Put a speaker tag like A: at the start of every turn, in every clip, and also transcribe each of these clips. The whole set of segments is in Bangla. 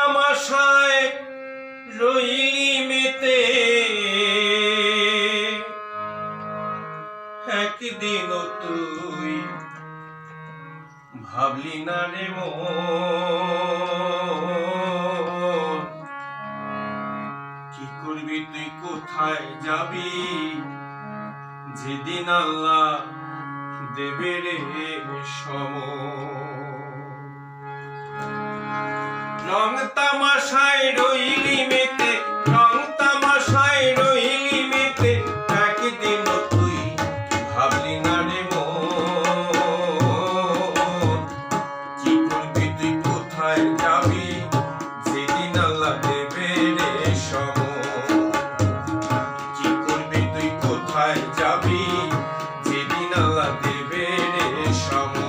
A: তামাশায় রইলি মেতে, একদিনও তুই ভাবলি না রে মন, কি করবি তুই কোথায় যাবি যেদিন আল্লাহ দেবে রে সময়। রং তামাশায় রইলি মেতে, রং তামাশায় রইলি মেতে, একদিনও তুই ভাবলি না রে মন, কি করবি তুই কোথায় যাবি যেদিন আল্লাহ দেবে রে সময়। কি করবি তুই কোথায় যাবি যেদিন আল্লাহ দেবে রে সময়।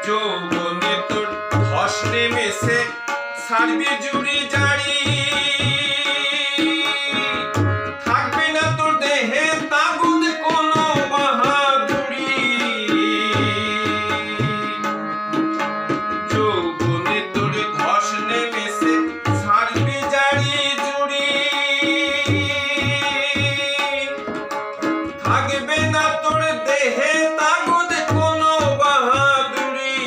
A: যৌবনে তোর ধস নেমেছে, ছাড়বি জুড়ি জাড়ি, থাকবে না তোর দেহে তাগুদ কোনো বাহাদুরি। যৌবনে তোর ধস নেমেছে, ছাড়বি জাড়ি জুড়ি, থাকবে না তোর দেহে তাগুদ কোনো বাহাদুরি।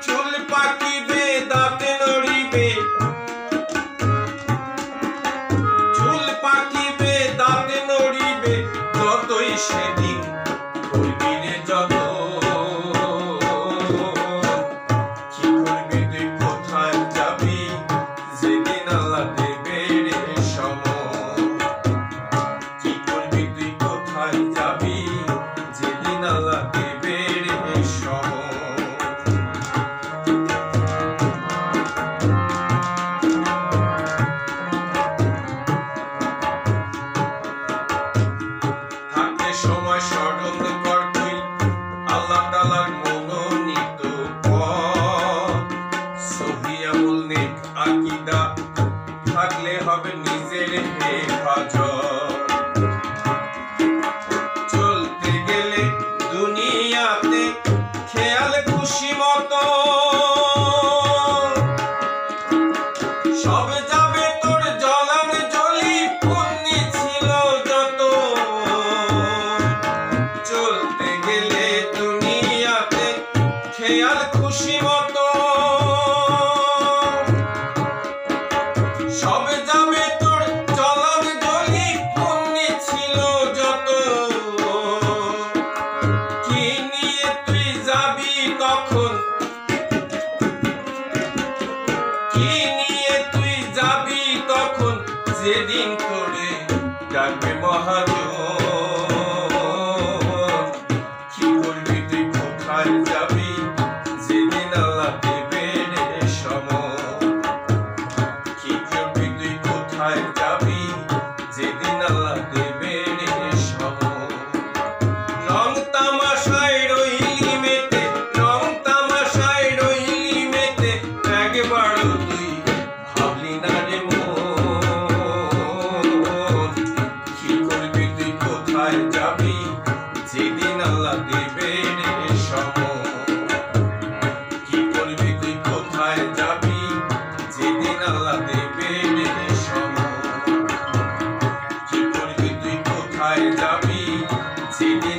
A: চুল পাকিবে দাঁতে নড়িবে, চুল পাকিবে দাঁতে নড়িবে, যতই সেদিন করবি রে যত। কি করবি তুই কোথায় যাবি যেদিন আল্লাহ দেবে রে সময়। কি করবি তুই কোথায় যাবি যেদিন আল্লাহ দেবে রে সময়। থাকতে সময় স্মরণ কর তুই আল্লাহ তাআলার মনোনীত পথ, সহি আমল নেক আকীদা থাকলে হবে নিজের হেফাজত। চলতে গেলে দুনিয়াতে খেয়াল খুশি মতো, সব যাবে তোর জলান জলি পুণ্যি ছিল যত। চলতে গেলে দুনিয়াতে খেয়াল খুশি মতো, সব যাবে তোর জলান জলি পুণ্যি ছিল যত। কি নিয়ে তুই যাবি তখন, কি নিয়ে তুই যাবি তখন যেদিন তোরে ডাকবে মহাজন। কি করবি তুই কোথায় যাবি যেদিন আল্লাহ দেবে রে সময়। কি করবি তুই কোথায় যাবি যেদিন আল্লাহ দেবে রে সময়। রং তামাশায় রইলি মেতে, রং তামাশায় রইলি মেতে, একবারও তুই ভাবলি না রে মন। কি করবি তুই কোথায় যাবি যেদিন আল্লাহ দেবে রে সময়। কি করবি তুই কোথায় যাবি যেদিন আল্লাহ দেবে রে সময়। কি করবি তুই কোথায় যাবি যেদিন